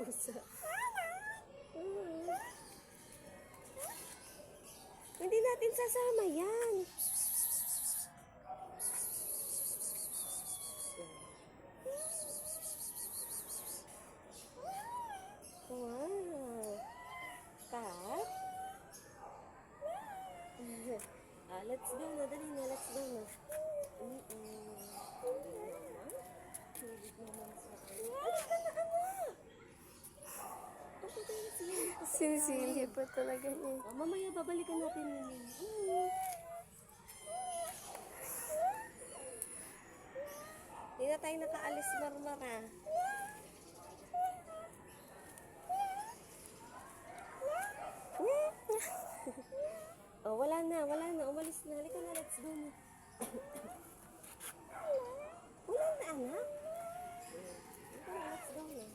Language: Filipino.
pusa. Hindi natin sasama yan. Wow. Kat? Let's go na. Dali na. Let's go na. Tulog naman sa akin. Alis ka na, anak! Ako tayo siya. Sinisili pa talaga niya. Mamaya babalikan natin yun. Hindi na tayo nakaalis, Marmara. Oh, wala na. Umalis na. Halika na, let's go na. Wala na, anak. Let's go na.